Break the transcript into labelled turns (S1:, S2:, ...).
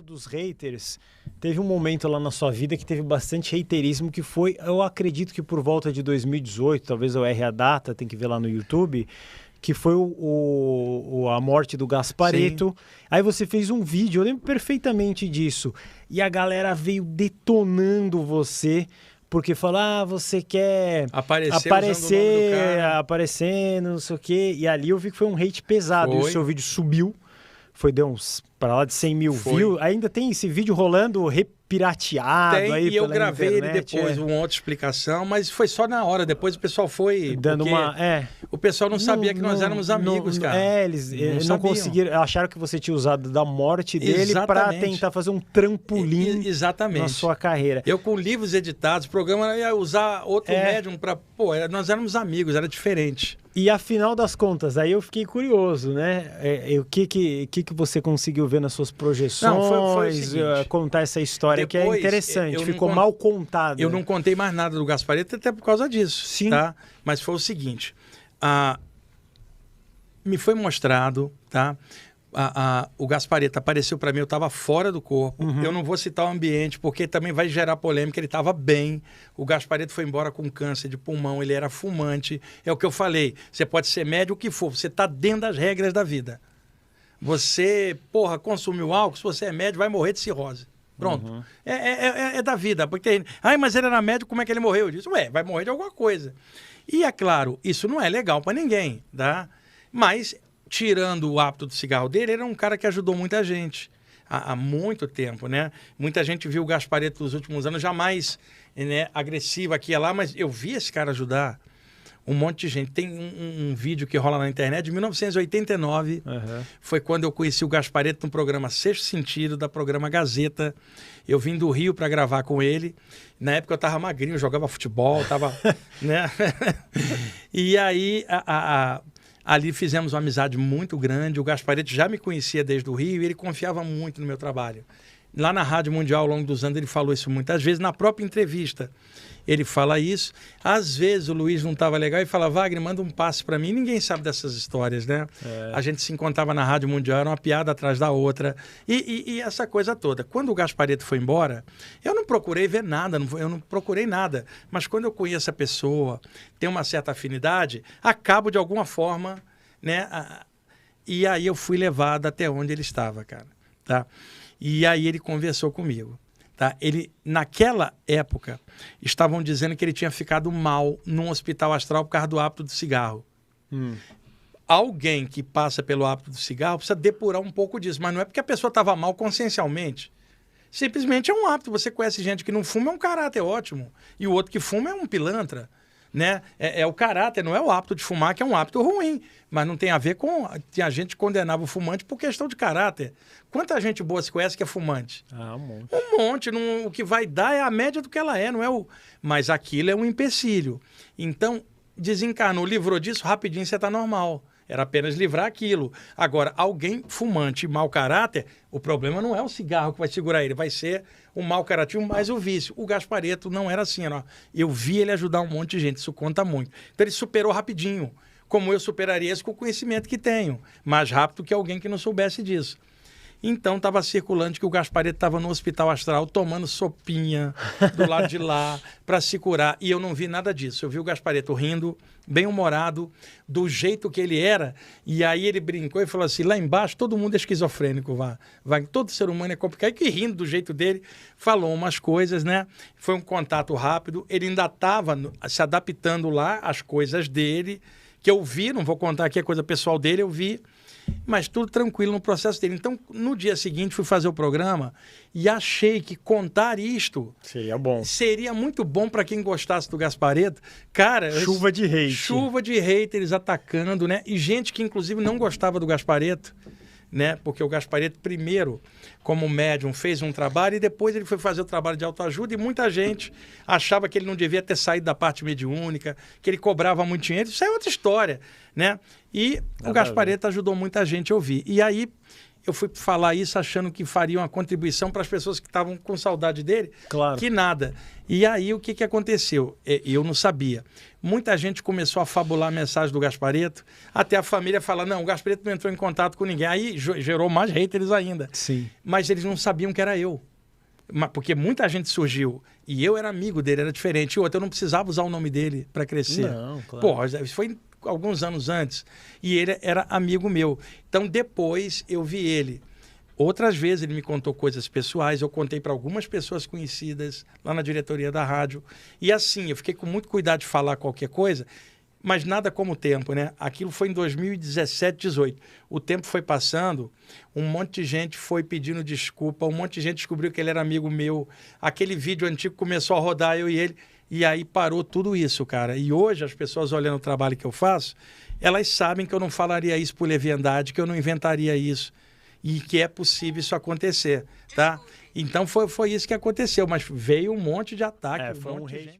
S1: falando dos haters, teve um momento lá na sua vida que teve bastante haterismo, que foi, eu acredito que por volta de 2018, talvez eu erre a data, tem que ver lá no YouTube, que foi a morte do Gasparetto. Sim. Aí você fez um vídeo, eu lembro perfeitamente disso, e a galera veio detonando você, porque falou, você quer aparecendo, não sei o quê. E ali eu vi que foi um hate pesado. E o seu vídeo subiu. Deu uns para lá de 100 mil views. Ainda tem esse vídeo rolando pirateado aí
S2: e eu gravei ele depois, uma outra explicação, mas foi só na hora. Depois o pessoal foi...
S1: dando uma...
S2: O pessoal não sabia que nós éramos amigos, cara.
S1: Eles não conseguiram... Acharam que você tinha usado da morte dele para tentar fazer um trampolim na sua carreira.
S2: Eu com livros editados, programa ia usar outro médium para... Pô, nós éramos amigos, era diferente.
S1: E afinal das contas, aí eu fiquei curioso, né? O que você conseguiu ver nas suas projeções?
S2: Não, foi o seguinte,
S1: contar essa história que é interessante, ficou mal contada.
S2: Eu não contei mais nada do Gasparetto até por causa disso.
S1: Sim.
S2: Tá? Mas foi o seguinte, me foi mostrado, tá? O Gasparetto apareceu para mim, eu estava fora do corpo. Eu não vou citar o ambiente, porque também vai gerar polêmica. Ele estava bem. O Gasparetto foi embora com câncer de pulmão, ele era fumante. É o que eu falei. Você pode ser médio, o que for. Você está dentro das regras da vida. Você, consumiu álcool, se você é médio, vai morrer de cirrose. Pronto. É da vida. Porque mas ele era médico, como é que ele morreu? Eu disse, vai morrer de alguma coisa. E é claro, isso não é legal para ninguém, tá? Mas... tirando o hábito do cigarro dele, ele era um cara que ajudou muita gente há muito tempo, né? Muita gente viu o Gasparetto nos últimos anos, jamais agressivo aqui e lá, mas eu vi esse cara ajudar um monte de gente. Tem um vídeo que rola na internet de 1989, foi quando eu conheci o Gasparetto no programa Sexto Sentido, da programa Gazeta. Eu vim do Rio para gravar com ele. Na época eu estava magrinho, jogava futebol, tava, né? E aí ali fizemos uma amizade muito grande. O Gasparetto já me conhecia desde o Rio e ele confiava muito no meu trabalho. Lá na Rádio Mundial, ao longo dos anos, ele falou isso muitas vezes. Na própria entrevista, ele fala isso. Às vezes o Luiz não estava legal e fala, Wagner, manda um passe para mim. Ninguém sabe dessas histórias, né? A gente se encontrava na Rádio Mundial, era uma piada atrás da outra. E essa coisa toda. Quando o Gasparetto foi embora, eu não procurei ver nada, eu não procurei nada. Mas quando eu conheço a pessoa, tenho uma certa afinidade, acabo de alguma forma, né? E aí eu fui levado até onde ele estava, cara, tá? E aí ele conversou comigo, tá? Naquela época, estavam dizendo que ele tinha ficado mal num hospital astral por causa do hábito do cigarro. Alguém que passa pelo hábito do cigarro precisa depurar um pouco disso, mas não é porque a pessoa estava mal consciencialmente. Simplesmente é um hábito. Você conhece gente que não fuma, é um caráter ótimo. E o outro que fuma é um pilantra, né? É o caráter, não é o hábito de fumar, que é um hábito ruim. Mas não tem a ver com... A gente condenava o fumante por questão de caráter. Quanta gente boa se conhece que é fumante?
S1: Um monte.
S2: Um monte. O que vai dar é a média do que ela é, não é o... Mas aquilo é um empecilho. Então, desencarnou, livrou disso, rapidinho você está normal. Era apenas livrar aquilo. Agora, alguém fumante, mau caráter, o problema não é o cigarro que vai segurar ele, vai ser o mau caráter mais o vício. O Gasparetto não era assim. Eu vi ele ajudar um monte de gente, isso conta muito. Então ele superou rapidinho, como eu superaria isso com o conhecimento que tenho, mais rápido que alguém que não soubesse disso. Então estava circulando que o Gasparetto estava no hospital astral tomando sopinha do lado de lá para se curar. E eu não vi nada disso. Eu vi o Gasparetto rindo, bem-humorado, do jeito que ele era. E aí ele brincou e falou assim, lá embaixo todo mundo é esquizofrênico, todo ser humano é complicado. E rindo do jeito dele, falou umas coisas, né? Foi um contato rápido. Ele ainda estava se adaptando lá às coisas dele, que eu vi, não vou contar aqui a coisa pessoal dele, eu vi. Mas tudo tranquilo no processo dele. Então, no dia seguinte, fui fazer o programa e achei que contar isto...
S1: seria bom.
S2: Seria muito bom para quem gostasse do Gasparetto. Cara...
S1: Chuva de hate.
S2: Chuva de haters atacando, né? E gente que, inclusive, não gostava do Gasparetto, né? Porque o Gasparetto, primeiro, como médium, fez um trabalho e depois ele foi fazer o trabalho de autoajuda e muita gente achava que ele não devia ter saído da parte mediúnica, que ele cobrava muito dinheiro. Isso é outra história, né? E o Gasparetto ajudou muita gente a ouvir. E aí eu fui falar isso achando que faria uma contribuição para as pessoas que estavam com saudade dele,
S1: Claro.
S2: que nada. E aí o que aconteceu? Eu não sabia. Muita gente começou a fabular a mensagem do Gasparetto, até a família falar, não, o Gasparetto não entrou em contato com ninguém. Aí gerou mais haters ainda.
S1: Sim.
S2: Mas eles não sabiam que era eu. Porque muita gente surgiu e eu era amigo dele, era diferente. E outra, eu não precisava usar o nome dele para crescer.
S1: Não, claro.
S2: Pô, isso foi alguns anos antes. E ele era amigo meu. Então, depois eu vi ele. Outras vezes ele me contou coisas pessoais, eu contei para algumas pessoas conhecidas lá na diretoria da rádio. E assim, eu fiquei com muito cuidado de falar qualquer coisa, mas nada como o tempo, né? Aquilo foi em 2017, 2018. O tempo foi passando, um monte de gente foi pedindo desculpa, um monte de gente descobriu que ele era amigo meu. Aquele vídeo antigo começou a rodar, eu e ele, e aí parou tudo isso, cara. E hoje, as pessoas olhando o trabalho que eu faço, elas sabem que eu não falaria isso por leviandade, que eu não inventaria isso. E que é possível isso acontecer, tá? Então foi isso que aconteceu, mas veio um monte de ataque,
S1: Foi
S2: um monte
S1: um
S2: de
S1: hate.
S2: gente.